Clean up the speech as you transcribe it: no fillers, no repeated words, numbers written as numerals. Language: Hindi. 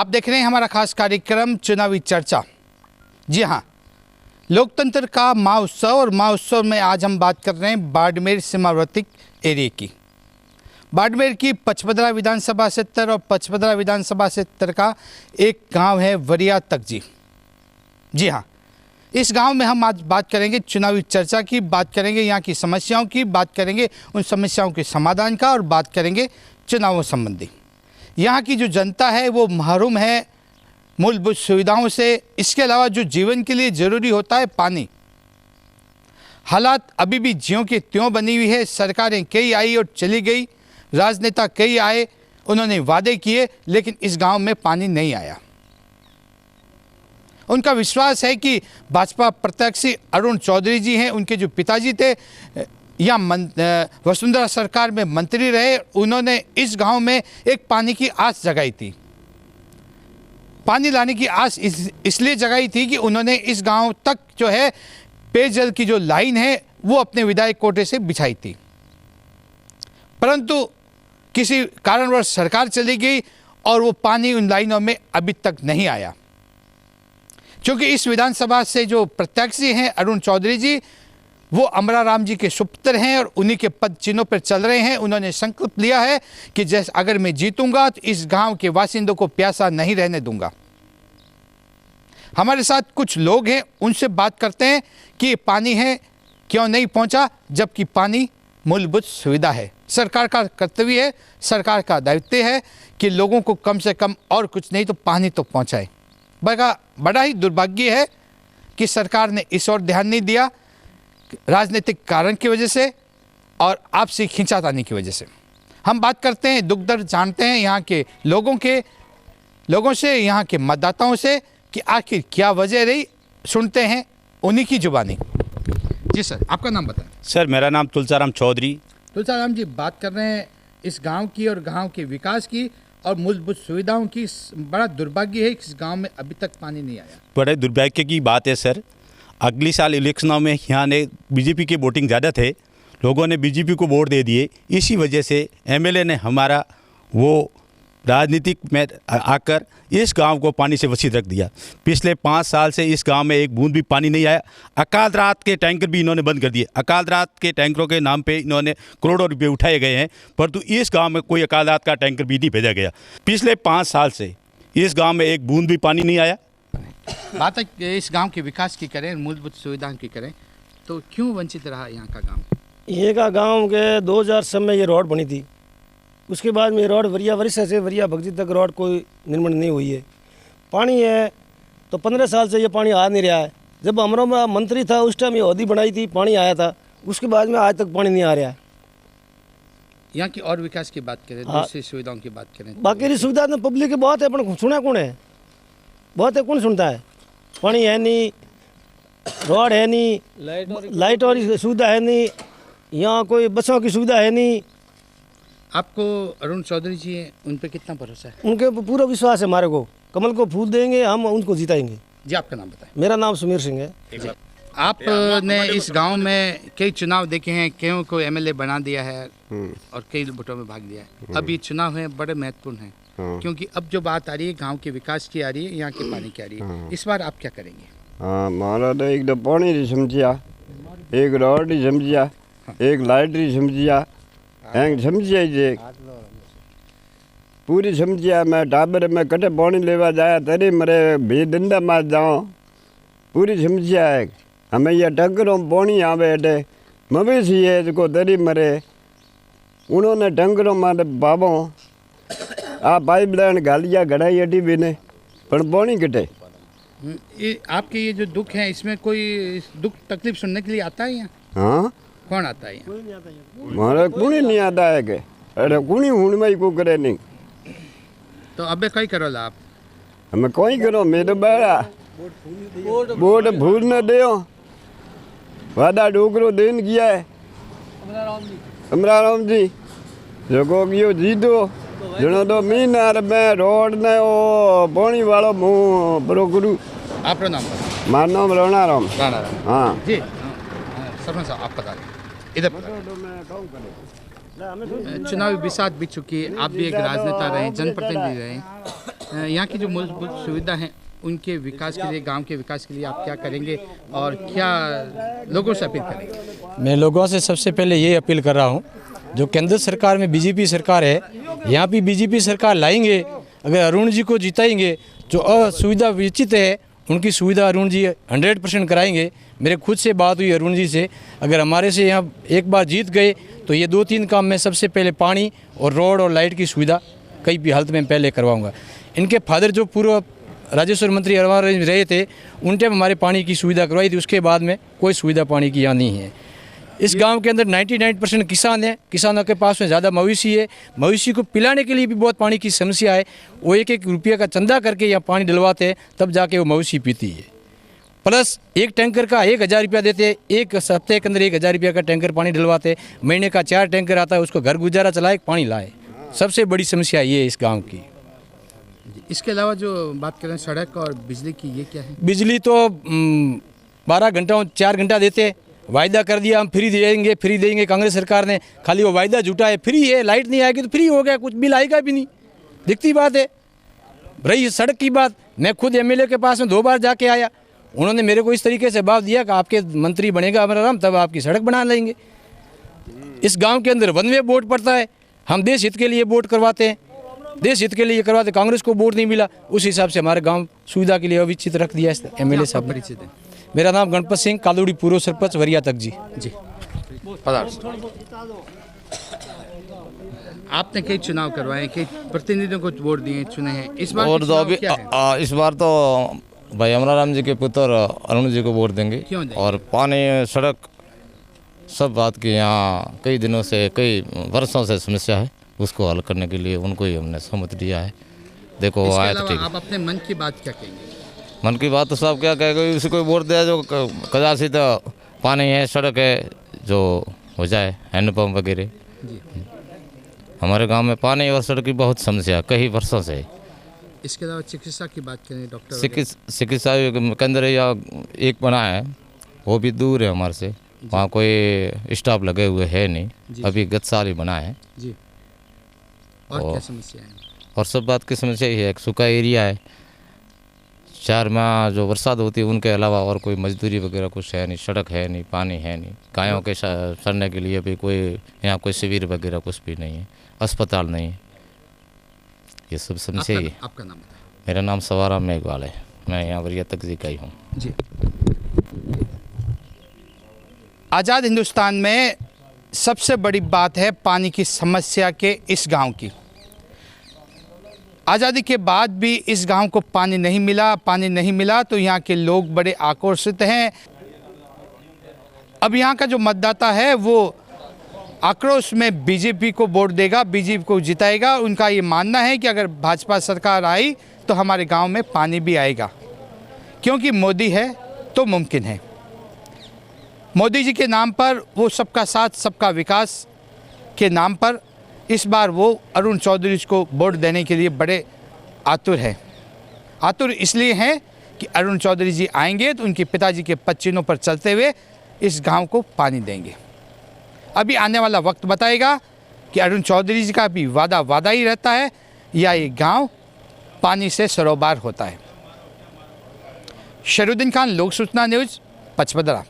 आप देख रहे हैं हमारा खास कार्यक्रम चुनावी चर्चा। जी हाँ, लोकतंत्र का महोत्सव और महोत्सव में आज हम बात कर रहे हैं बाड़मेर सीमावर्ती एरिया की। बाड़मेर की पचपदरा विधानसभा क्षेत्र और पचपदरा विधानसभा क्षेत्र का एक गांव है वरिया तकजी। जी हाँ, इस गांव में हम आज बात करेंगे चुनावी चर्चा की, बात करेंगे यहाँ की समस्याओं की, बात करेंगे उन समस्याओं के समाधान का और बात करेंगे चुनावों संबंधी। यहाँ की जो जनता है वो महरूम है मूलभूत सुविधाओं से। इसके अलावा जो जीवन के लिए ज़रूरी होता है पानी, हालात अभी भी ज्यों की त्यों बनी हुई है। सरकारें कई आई और चली गई, राजनेता कई आए, उन्होंने वादे किए, लेकिन इस गांव में पानी नहीं आया। उनका विश्वास है कि भाजपा प्रत्याशी अरुण चौधरी जी हैं, उनके जो पिताजी थे या वसुंधरा सरकार में मंत्री रहे, उन्होंने इस गांव में एक पानी की आस जगाई थी। पानी लाने की आस इसलिए जगाई थी कि उन्होंने इस गांव तक जो है पेयजल की जो लाइन है वो अपने विधायक कोटे से बिछाई थी, परंतु किसी कारणवश सरकार चली गई और वो पानी उन लाइनों में अभी तक नहीं आया। क्योंकि इस विधानसभा से जो प्रत्याशी हैं अरुण चौधरी जी, वो अमराराम जी के सुपुत्र हैं और उन्हीं के पद चिन्हों पर चल रहे हैं। उन्होंने संकल्प लिया है कि जैसे अगर मैं जीतूंगा तो इस गांव के वासिंदों को प्यासा नहीं रहने दूंगा। हमारे साथ कुछ लोग हैं, उनसे बात करते हैं कि पानी है क्यों नहीं पहुंचा, जबकि पानी मूलभूत सुविधा है। सरकार का कर्तव्य है, सरकार का दायित्व है कि लोगों को कम से कम और कुछ नहीं तो पानी तो पहुंचाए। बड़ा ही दुर्भाग्य है कि सरकार ने इस ओर ध्यान नहीं दिया, राजनीतिक कारण की वजह से और आपसी खींचातानी की वजह से। हम बात करते हैं, दुख दर्द जानते हैं यहाँ के लोगों से, यहाँ के मतदाताओं से कि आखिर क्या वजह रही। सुनते हैं उन्हीं की जुबानी। जी सर, आपका नाम बताएं। सर, मेरा नाम तुलसाराम चौधरी। तुलसाराम जी, बात कर रहे हैं इस गांव की और गांव के विकास की और मूलभूत सुविधाओं की। बड़ा दुर्भाग्य है कि इस गांव में अभी तक पानी नहीं आया। बड़े दुर्भाग्य की बात है सर। अगली साल इलेक्शनों में यहाँ ने बीजेपी के वोटिंग ज़्यादा थे, लोगों ने बीजेपी को वोट दे दिए। इसी वजह से एमएलए ने हमारा वो राजनीतिक में आकर इस गांव को पानी से वंचित रख दिया। पिछले 5 साल से इस गांव में एक बूंद भी पानी नहीं आया। अकाल रात के टैंकर भी इन्होंने बंद कर दिए। अकाल रात के टैंकरों के नाम पे इन्होंने करोड़ों रुपए उठाए गए हैं, परंतु इस गांव में कोई अकाल रात का टैंकर भी नहीं भेजा गया। पिछले 5 साल से इस गांव में एक बूंद भी पानी नहीं आया। बात इस गांव के विकास की करें, मूलभूत सुविधाओं की करें, तो क्यों वंचित रहा यहाँ का गाँव? ये का गाँव के 2000 में ये रोड बनी थी। उसके बाद में रोड वरिया से वरिया भगजी तक रोड कोई निर्माण नहीं हुई है। पानी है तो 15 साल से ये पानी आ नहीं रहा है। जब हमारा मंत्री था उस टाइम ये हौदी बनाई थी, पानी आया था। उसके बाद में आज तक पानी नहीं आ रहा है। यहाँ की और विकास की बात करें, दूसरी सुविधाओं की बात करें, बाकी सुविधा तो पब्लिक की बहुत है, पर सुना कौन है? बहुत है, कौन सुनता है? पानी है नहीं, रोड है नहीं, लाइट और सुविधा है नहीं, यहाँ कोई बसों की सुविधा है नहीं। आपको अरुण चौधरी जी हैं, उन पर कितना भरोसा है? उनके पूरा विश्वास है हमारे को। कमल को फूल देंगे, हम उनको जिताएंगे। जी, आपका नाम बताएं। मेरा नाम सुमीर सिंह है। आपने इस गांव में कई चुनाव देखे हैं, कईयों को एमएलए बना दिया है और कई वोटों में भाग दिया है। अब ये चुनाव है, बड़े महत्वपूर्ण हैं, क्योंकि अब जो बात आ रही है गांव के विकास की आ रही है, यहाँ के पानी की आ रही है। इस बार आप क्या करेंगे? हाँ, मारा तो एक तो पानी नहीं समझिया, एक रोड नहीं समझिया, एक लाइट नहीं समझिया, समझिया ही पूरी समझिया। मैं टाबर में कटे पानी लेवा जाया तेरी मरे भी दंदा मार जाओ, पूरी समझिया है। हमें यह टंकरों पानी आवे अटे मवेशी है जो तेरी मरे, उन्होंने टंकरों मारे बाबों आ पाइप लाइन गालिया गढ़ाई अटी भी ने, पर पानी कटे। आपके ये जो दुख है, इसमें कोई दुख तकलीफ सुनने के लिए आता है यहाँ? हाँ, कौन आता है? मारे कुणी नहीं आता है के अरे कुणी हूं में को करे नहीं। तो अबे कई करो ला आप? हमें कोई करो, मेरे बेड़ा बोट भूल न दो, वादा डोकरो देन किया है अमराराम जी जो को कियो जीतो जनो तो मीनार में रोड ने ओ पानी वालो मुंह बरो गुरु। आपका नाम? मार नाम राणाराम। हाँ जी, सरपंच साहब आप बता दें। इधर चुनावी बिसात बीत चुकी है, आप भी एक राजनेता रहे, जनप्रतिनिधि रहे, यहाँ की जो मूलभूत सुविधा हैं उनके विकास के लिए, गांव के विकास के लिए आप क्या करेंगे और क्या लोगों से अपील करेंगे? मैं लोगों से सबसे पहले ये अपील कर रहा हूँ, जो केंद्र सरकार में बीजेपी सरकार है, यहाँ भी बीजेपी सरकार लाएंगे, अगर अरुण जी को जिताएंगे, जो असुविधा विचित है उनकी सुविधा अरुण जी 100% कराएंगे। मेरे खुद से बात हुई अरुण जी से, अगर हमारे से यहाँ एक बार जीत गए तो ये 2-3 काम मैं सबसे पहले पानी और रोड और लाइट की सुविधा कई भी हालत में पहले करवाऊँगा। इनके फादर जो पूर्व राजेश्वर मंत्री हमारे रहे थे, उन टाइम हमारे पानी की सुविधा करवाई थी, उसके बाद में कोई सुविधा पानी की यहाँ नहीं है। इस गांव के अंदर 99% किसान हैं, किसानों के पास में ज़्यादा मवेशी है, मवेशी को पिलाने के लिए भी बहुत पानी की समस्या है। वो 1-1 रुपये का चंदा करके यहाँ पानी डलवाते हैं, तब जाके वो मवेशी पीती है। प्लस एक टैंकर का 1000 रुपया देते हैं, एक हफ्ते के अंदर 1000 रुपया का टैंकर पानी डलवाते, महीने का 4 टैंकर आता है, उसको घर गुजारा चलाए, पानी लाए। सबसे बड़ी समस्या ये है इस गाँव की। इसके अलावा जो बात करें सड़क और बिजली की, ये क्या है? बिजली तो 12 घंटा 4 घंटा देते, वायदा कर दिया हम फ्री देंगे कांग्रेस सरकार ने, खाली वो वायदा झूठा है। फ्री है, लाइट नहीं आएगी तो फ्री हो गया, कुछ बिल आएगा भी नहीं, दिखती बात है। रही सड़क की बात, मैं खुद एमएलए के पास में 2 बार जाके आया, उन्होंने मेरे को इस तरीके से जवाब दिया कि आपके मंत्री बनेगा हमारा राम, तब आपकी सड़क बना लेंगे। इस गाँव के अंदर 1 वे वोट पड़ता है, हम देश हित के लिए वोट करवाते हैं, देश हित के लिए करवाते, कांग्रेस को वोट नहीं मिला, उस हिसाब से हमारे गांव सुविधा के लिए अविचित रख दिया एमएलए साहब ने। परिचित है? मेरा नाम गणपत सिंह, कालूड़ी पूर्व सरपंच, वरिया तक जी। आपने कई चुनाव करवाए, कई प्रतिनिधियों को वोट दिए, चुने हैं, इस बार और के तो चुनाव अभी क्या है? इस बार तो भाई अमराराम जी के पुत्र अरुण जी को वोट देंगे। क्यों देंगे? और पानी, सड़क, सब बात की यहाँ कई दिनों से, कई वर्षों से समस्या है, उसको हल करने के लिए उनको ही हमने सहमति दिया है। देखो इसके आया तो अलावा ठीक है। आप अपने मन की बात क्या कहेंगे? मन की बात तो सब क्या कहेगा, उसी को वोट दिया जो कदासी तो पानी है, सड़क है, जो हो जाए, हैंडपम्प वगैरह। हमारे गांव में पानी और सड़क की बहुत समस्या कई वर्षों से। इसके अलावा चिकित्सा की बात करें, डॉक्टर वगैरह? चिकित्सा केंद्र या एक बना है, वो भी दूर है हमारे से, वहाँ कोई स्टाफ लगे हुए है नहीं, अभी गत साल ही बना है जी। और क्या समस्या है? और सब बात की समस्या ही है, एक सूखा एरिया है, 4 माह जो बरसात होती है उनके अलावा और कोई मजदूरी वगैरह कुछ है नहीं, सड़क है नहीं, पानी है नहीं, गायों के सड़ने के लिए भी कोई यहाँ कोई शिविर वगैरह कुछ भी नहीं है, अस्पताल नहीं है, ये सब समस्या ही है। आपका नाम बताएं। मेरा नाम सवाराम मेघवाल है, मैं यहाँ वरिया तक जी का ही हूँ जी। आज़ाद हिंदुस्तान में सबसे बड़ी बात है पानी की समस्या के इस गांव की। आज़ादी के बाद भी इस गांव को पानी नहीं मिला तो यहाँ के लोग बड़े आक्रोशित हैं। अब यहाँ का जो मतदाता है वो आक्रोश में बीजेपी को वोट देगा, बीजेपी को जिताएगा। उनका ये मानना है कि अगर भाजपा सरकार आई तो हमारे गांव में पानी भी आएगा, क्योंकि मोदी है तो मुमकिन है। मोदी जी के नाम पर, वो सबका साथ सबका विकास के नाम पर इस बार वो अरुण चौधरी को वोट देने के लिए बड़े आतुर हैं। आतुर इसलिए हैं कि अरुण चौधरी जी आएंगे तो उनके पिताजी के पद चिन्हों पर चलते हुए इस गांव को पानी देंगे। अभी आने वाला वक्त बताएगा कि अरुण चौधरी जी का भी वादा ही रहता है या ये गांव पानी से सरोबार होता है। शरुद्दीन खान, लोक सूचना न्यूज़, पचपदरा।